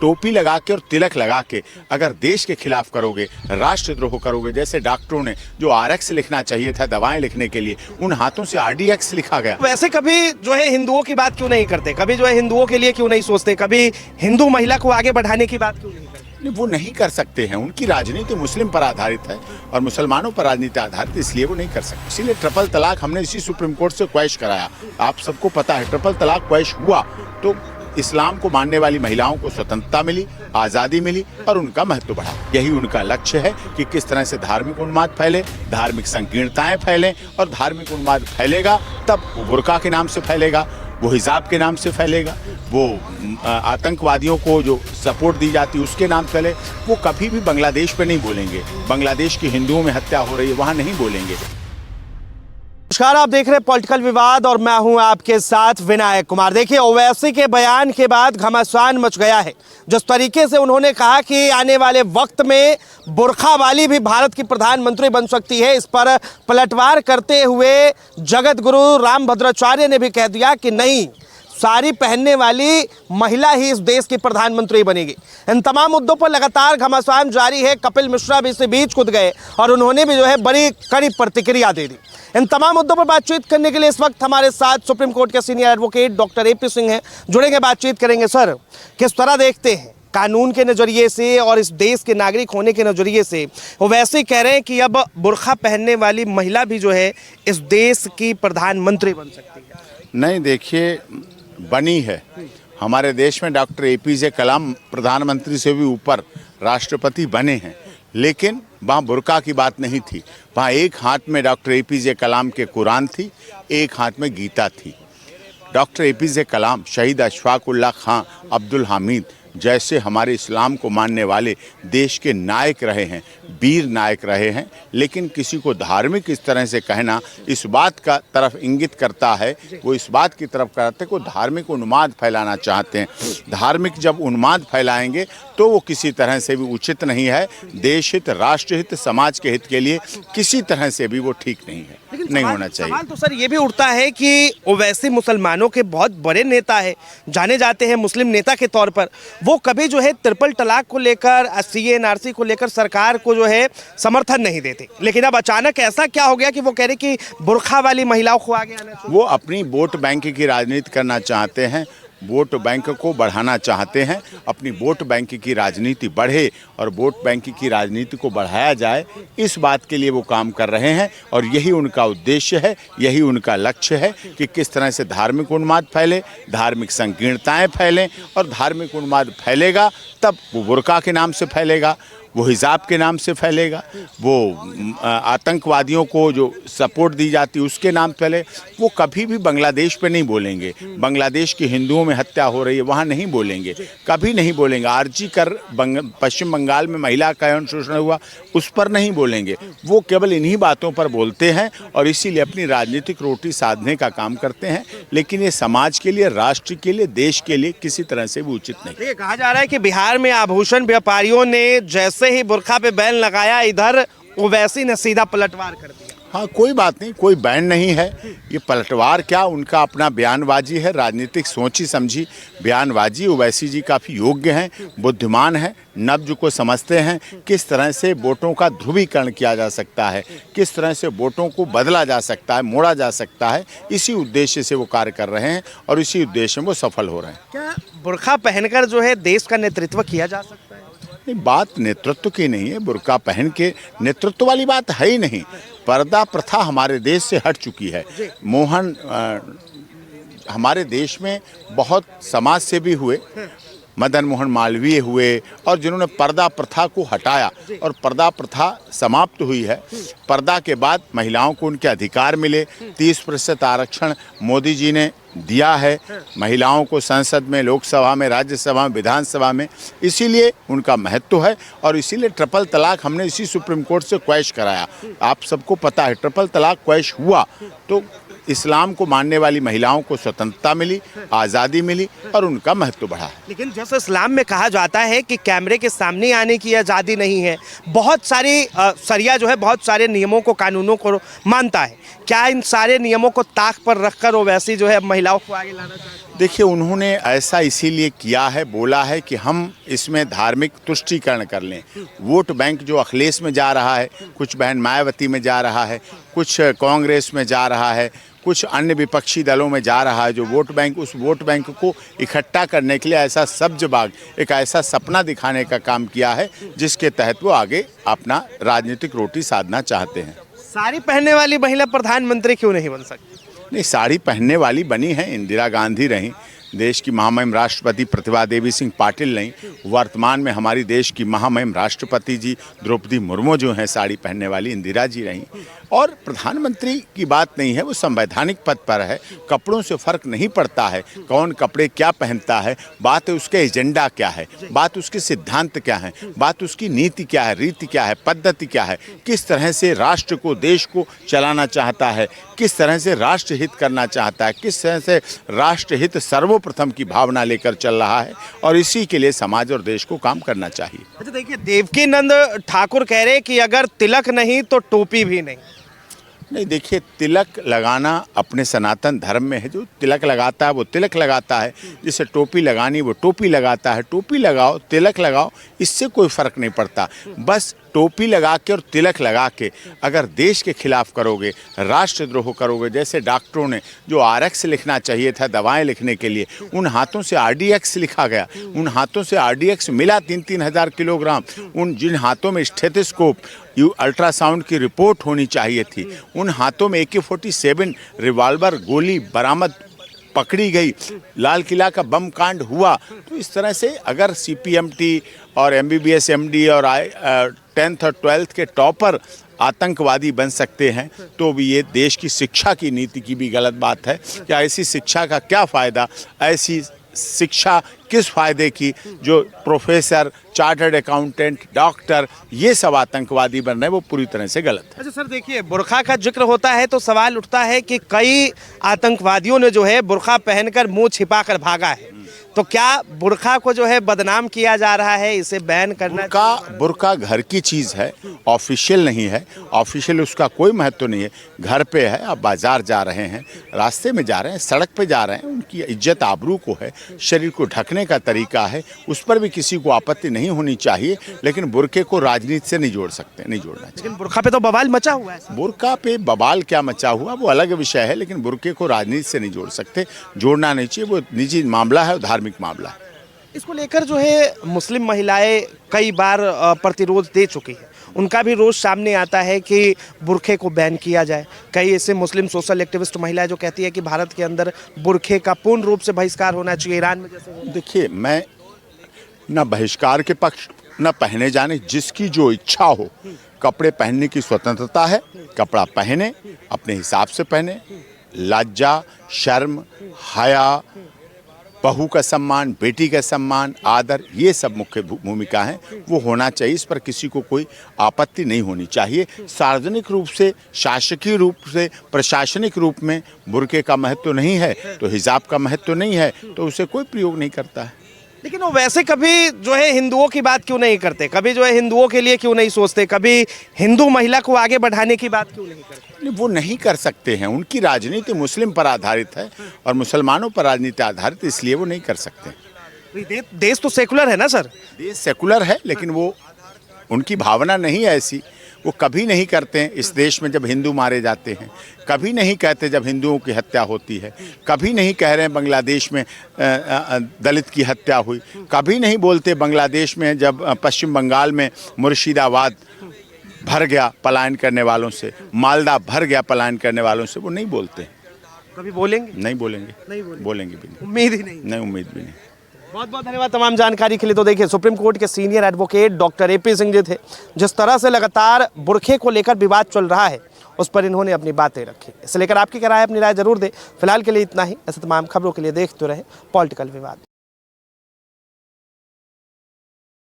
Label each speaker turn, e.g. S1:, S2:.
S1: टोपी लगा के और तिलक लगा के अगर देश के खिलाफ करोगे, राष्ट्रद्रोह करोगे, जैसे डॉक्टरों ने जो आरएक्स लिखना चाहिए था दवाएं लिखने के लिए, उन हाथों से आरडीएक्स लिखा गया।
S2: वैसे कभी जो है हिंदुओं की बात क्यों नहीं करते, कभी जो है हिंदुओं के लिए क्यों नहीं सोचते, कभी हिंदू महिला को आगे बढ़ाने की बात क्यों नहीं करते?
S1: नहीं, वो नहीं कर सकते हैं। उनकी राजनीति मुस्लिम पर आधारित है और मुसलमानों पर राजनीति आधारित, इसलिए वो नहीं कर सकते। इसीलिए ट्रिपल तलाक हमने इसी सुप्रीम कोर्ट से क्वैश कराया। आप सबको पता है ट्रिपल तलाक क्वैश हुआ तो इस्लाम को मानने वाली महिलाओं को स्वतंत्रता मिली, आज़ादी मिली और उनका महत्व बढ़ा। यही उनका लक्ष्य है कि किस तरह से धार्मिक उन्माद फैले, धार्मिक संकीर्णताएं फैलें, और धार्मिक उन्माद फैलेगा तब वो बुर्का के नाम से फैलेगा, वो हिजाब के नाम से फैलेगा, वो आतंकवादियों को जो सपोर्ट दी जाती है उसके नाम फैले। वो कभी भी बांग्लादेश पे नहीं बोलेंगे, बांग्लादेश की हिंदुओं में हत्या हो रही है वहाँ नहीं बोलेंगे।
S2: नमस्कार, आप देख रहे हैं पॉलिटिकल विवाद और मैं हूं आपके साथ विनायक कुमार। देखिए, ओवैसी के बयान के बाद घमासान मच गया है। जिस तरीके से उन्होंने कहा कि आने वाले वक्त में बुर्खा वाली भी भारत की प्रधानमंत्री बन सकती है, इस पर पलटवार करते हुए जगत गुरु रामभद्राचार्य ने भी कह दिया कि नहीं, साड़ी पहनने वाली महिला ही इस देश की प्रधानमंत्री बनेगी। इन तमाम मुद्दों पर लगातार घमासान जारी है। कपिल मिश्रा भी इसी बीच कूद गए और उन्होंने भी जो है बड़ी कड़ी प्रतिक्रिया दे दी। इन तमाम मुद्दों पर बातचीत करने के लिए इस वक्त हमारे साथ सुप्रीम कोर्ट के senior advocate doctor AP Singh हैं, जुड़ेंगे, बातचीत करेंगे। सर, किस तरह देखते हैं कानून के नज़रिए से और इस देश के नागरिक होने के नज़रिए से? वो वैसे ही कह रहे हैं कि अब बुर्खा पहनने वाली महिला भी जो है इस देश की प्रधानमंत्री बन सकती है।
S1: नहीं, देखिए, बनी है। हमारे देश में डॉक्टर APJ कलाम प्रधानमंत्री से भी ऊपर राष्ट्रपति बने हैं, लेकिन वहाँ बुर्का की बात नहीं थी। वहाँ एक हाथ में डॉक्टर APJ कलाम के कुरान थी, एक हाथ में गीता थी। डॉक्टर APJ कलाम, शहीद अशफाक उल्लाह खां, अब्दुल हामिद जैसे हमारे इस्लाम को मानने वाले देश के नायक रहे हैं, वीर नायक रहे हैं। लेकिन किसी को धार्मिक इस तरह से कहना इस बात का तरफ इंगित करता है, वो इस बात की तरफ करते हैं कि धार्मिक उन्माद फैलाना चाहते हैं। धार्मिक जब उन्माद फैलाएंगे तो वो किसी तरह से भी उचित नहीं है। देश हित, राष्ट्र हित, समाज के हित के लिए किसी तरह से भी वो ठीक नहीं है, नहीं होना चाहिए।
S2: सवाल तो सर ये भी उठता है कि ओवैसी मुसलमानों के बहुत बड़े नेता है, जाने जाते हैं मुस्लिम नेता के तौर पर। वो कभी जो है ट्रिपल तलाक को लेकर, CAA NRC को लेकर सरकार को जो है समर्थन नहीं देते, लेकिन अब अचानक ऐसा क्या हो गया कि वो कह रहे कि बुर्खा वाली महिलाओं को आगे आना चाहिए?
S1: वो अपनी वोट बैंक की राजनीति करना चाहते हैं, वोट बैंक को बढ़ाना चाहते हैं। अपनी वोट बैंक की राजनीति बढ़े और वोट बैंक की राजनीति को बढ़ाया जाए, इस बात के लिए वो काम कर रहे हैं। और यही उनका उद्देश्य है, यही उनका लक्ष्य है कि किस तरह से धार्मिक उन्माद फैले, धार्मिक संकीर्णताएं फैलें, और धार्मिक उन्माद फैलेगा तब वो बुर्का के नाम से फैलेगा, वो हिजाब के नाम से फैलेगा, वो आतंकवादियों को जो सपोर्ट दी जाती है उसके नाम फैले। वो कभी भी बांग्लादेश पे नहीं बोलेंगे, बांग्लादेश की हिंदुओं में हत्या हो रही है वहाँ नहीं बोलेंगे, कभी नहीं बोलेंगे। आरजी कर पश्चिम बंगाल में महिला का यौन शोषण हुआ, उस पर नहीं बोलेंगे। वो केवल इन्हीं बातों पर बोलते हैं और इसीलिए अपनी राजनीतिक रोटी साधने का काम करते हैं। लेकिन ये समाज के लिए, राष्ट्र के लिए, देश के लिए किसी तरह से भी उचित नहीं।
S2: ये कहा जा रहा है कि बिहार में आभूषण व्यापारियों ने जैसे ही बुर्खा पे बैन लगाया, इधर ओवैसी ने सीधा पलटवार कर दिया।
S1: हाँ, कोई बात नहीं, कोई बैन नहीं है। ये पलटवार क्या, उनका अपना बयानबाजी है, राजनीतिक सोची समझी बयानबाजी। ओवैसी जी काफ़ी योग्य हैं, बुद्धिमान हैं, नब्ज को समझते हैं, किस तरह से वोटों का ध्रुवीकरण किया जा सकता है, किस तरह से वोटों को बदला जा सकता है, मोड़ा जा सकता है। इसी उद्देश्य से वो कार्य कर रहे हैं और इसी उद्देश्य में वो सफल हो रहे हैं।
S2: क्या बुर्खा पहनकर जो है देश का नेतृत्व किया जा सकता है?
S1: नहीं, बात नेतृत्व की नहीं है। बुर्का पहन के नेतृत्व वाली बात है ही नहीं। पर्दा प्रथा हमारे देश से हट चुकी है। हमारे देश में बहुत समाज सेवी हुए, मदन मोहन मालवीय हुए, और जिन्होंने पर्दा प्रथा को हटाया और पर्दा प्रथा समाप्त हुई है। पर्दा के बाद महिलाओं को उनके अधिकार मिले। 30% आरक्षण मोदी जी ने दिया है महिलाओं को, संसद में, लोकसभा में, राज्यसभा में, विधानसभा में। इसीलिए उनका महत्व है और इसीलिए ट्रिपल तलाक हमने इसी सुप्रीम कोर्ट से क्वैश कराया। आप सबको पता है ट्रिपल तलाक क्वैश हुआ तो इस्लाम को मानने वाली महिलाओं को स्वतंत्रता मिली, आज़ादी मिली और उनका महत्व बढ़ा।
S2: लेकिन जैसे इस्लाम में कहा जाता है कि कैमरे के सामने आने की आज़ादी नहीं है, बहुत सारी शरिया जो है बहुत सारे नियमों को, कानूनों को मानता है। क्या इन सारे नियमों को ताक पर रखकर ओवैसी जो है महिलाओं को आगे लाना चाहते हैं?
S1: देखिए, उन्होंने ऐसा इसीलिए किया है, बोला है कि हम इसमें धार्मिक तुष्टीकरण कर लें। वोट बैंक जो अखिलेश में जा रहा है, कुछ बहन मायावती में जा रहा है, कुछ कांग्रेस में जा रहा है, कुछ अन्य विपक्षी दलों में जा रहा है, जो वोट बैंक, उस वोट बैंक को इकट्ठा करने के लिए ऐसा सब्ज बाग, एक ऐसा सपना दिखाने का काम किया है जिसके तहत वो आगे अपना राजनीतिक रोटी साधना चाहते हैं।
S2: साड़ी पहनने वाली महिला प्रधानमंत्री क्यों नहीं बन सकती?
S1: नहीं, साड़ी पहनने वाली बनी हैं, इंदिरा गांधी रहीं, देश की महामहिम राष्ट्रपति प्रतिभा देवी सिंह पाटिल रहीं, वर्तमान में हमारी देश की महामहिम राष्ट्रपति जी द्रौपदी मुर्मू जो हैं साड़ी पहनने वाली, इंदिरा जी रहीं। और प्रधानमंत्री की बात नहीं है, वो संवैधानिक पद पर है, कपड़ों से फर्क नहीं पड़ता है कौन कपड़े क्या पहनता है, बात है उसके एजेंडा क्या है, बात उसके सिद्धांत क्या है, बात उसकी नीति क्या है, रीति क्या है, पद्धति क्या है, किस तरह से राष्ट्र को, देश को चलाना चाहता है, किस तरह से राष्ट्र हित करना चाहता है, किस तरह से राष्ट्र हित सर्वप्रथम की भावना लेकर चल रहा है, और इसी के लिए समाज और देश को काम करना चाहिए।
S2: अच्छा देखिए, देवकीनंद ठाकुर कह रहे कि अगर तिलक नहीं तो टोपी भी नहीं।
S1: नहीं, देखिए, तिलक लगाना अपने सनातन धर्म में है। जो तिलक लगाता है वो तिलक लगाता है, जिसे टोपी लगानी वो टोपी लगाता है। टोपी लगाओ, तिलक लगाओ, इससे कोई फ़र्क नहीं पड़ता। बस टोपी लगा के और तिलक लगा के अगर देश के खिलाफ करोगे, राष्ट्रद्रोह करोगे, जैसे डॉक्टरों ने जो RX लिखना चाहिए था दवाएं लिखने के लिए, उन हाथों से RDX लिखा गया, उन हाथों से RDX मिला 3-3 हज़ार किलोग्राम, उन जिन हाथों में स्टेथोस्कोप, अल्ट्रासाउंड की रिपोर्ट होनी चाहिए थी, उन हाथों में AK-47 रिवॉल्वर गोली बरामद पकड़ी गई, लाल किला का बम कांड हुआ। तो इस तरह से अगर CPMT और MBBS MD और 10th और 12th के टॉपर आतंकवादी बन सकते हैं, तो भी ये देश की शिक्षा की नीति की भी गलत बात है कि ऐसी शिक्षा का क्या फ़ायदा, ऐसी शिक्षा किस फ़ायदे की जो प्रोफेसर, चार्टर्ड अकाउंटेंट, डॉक्टर ये सब आतंकवादी बन रहे हैं, वो पूरी तरह से गलत है।
S2: अच्छा सर, देखिए, बुर्का का जिक्र होता है तो सवाल उठता है कि कई आतंकवादियों ने जो है बुर्का पहनकर मुंह छिपाकर भागा है, तो क्या बुर्का को जो है बदनाम किया जा रहा है, इसे बैन करना?
S1: बुर्का घर की चीज़ है, ऑफिशियल नहीं है, ऑफिशियल उसका कोई महत्व नहीं है। घर पे है, आप बाजार जा रहे हैं, रास्ते में जा रहे हैं, सड़क पे जा रहे हैं, उनकी इज्जत आबरू को है, शरीर को ढकने का तरीका है, उस पर भी किसी को आपत्ति नहीं होनी चाहिए, लेकिन बुर्के को राजनीति से नहीं जोड़ सकते, नहीं जोड़ना चाहिए।
S2: लेकिन बुर्का पे तो बवाल मचा हुआ है।
S1: बुर्का पे बवाल क्या मचा हुआ वो अलग विषय है, लेकिन बुर्के को राजनीति से नहीं जोड़ सकते, जोड़ना नहीं चाहिए, वो निजी मामला है, धार्मिक मामला है।
S2: इसको लेकर जो है मुस्लिम महिलाएं कई बार प्रतिरोध दे चुकी हैं, उनका भी रोज सामने आता है कि बुरखे को बैन किया जाए। कई ऐसे मुस्लिम सोशल एक्टिविस्ट महिलाएं जो कहती है कि भारत के अंदर बुरखे का पूर्ण रूप से बहिष्कार होना चाहिए, ईरान में जैसे।
S1: देखिए, मैं न बहिष्कार के पक्ष न पहने जाने, जिसकी जो इच्छा हो, कपड़े पहनने की स्वतंत्रता है, कपड़ा पहने, अपने हिसाब से पहने, लज्जा, शर्म, हया, बहू का सम्मान, बेटी का सम्मान, आदर, ये सब मुख्य भूमिका है, वो होना चाहिए। इस पर किसी को कोई आपत्ति नहीं होनी चाहिए। सार्वजनिक रूप से, शासकीय रूप से, प्रशासनिक रूप में बुर्के का महत्व नहीं है, तो हिजाब का महत्व नहीं है, तो उसे कोई प्रयोग नहीं करता है।
S2: लेकिन वो वैसे कभी जो है हिंदुओं की बात क्यों नहीं करते, कभी जो है हिंदुओं के लिए क्यों नहीं सोचते, कभी हिंदू महिला को आगे बढ़ाने की बात क्यों नहीं करते?
S1: वो नहीं कर सकते हैं, उनकी राजनीति मुस्लिम पर आधारित है और मुसलमानों पर राजनीति आधारित, इसलिए वो नहीं कर सकते।
S2: देश तो सेकुलर है ना सर?
S1: देश सेकुलर है, लेकिन वो उनकी भावना नहीं है ऐसी, वो कभी नहीं करते हैं। इस देश में जब हिंदू मारे जाते हैं, कभी नहीं कहते जब हिंदुओं की हत्या होती है, कभी नहीं कह रहे हैं बांग्लादेश में दलित की हत्या हुई, कभी नहीं बोलते बांग्लादेश में जब पश्चिम बंगाल में मुर्शिदाबाद भर गया पलायन करने वालों से, मालदा भर गया पलायन करने वालों से, वो नहीं बोलते।
S2: कभी बोलेंगे?
S1: नहीं बोलेंगे,
S2: नहीं
S1: बोलेंगे भी नहीं,
S2: उम्मीद ही नहीं।
S1: नहीं, उम्मीद भी नहीं।
S2: बहुत बहुत धन्यवाद तमाम जानकारी के लिए। तो देखिए, सुप्रीम कोर्ट के senior advocate doctor AP Singh ji थे, जिस तरह से लगातार बुरखे को लेकर विवाद चल रहा है, उस पर इन्होंने अपनी बातें रखी। इसे लेकर आपकी क्या राय है, अपनी राय जरूर दें। फिलहाल के लिए इतना ही। ऐसे तमाम खबरों के लिए देखते रहे पॉलिटिकल विवाद।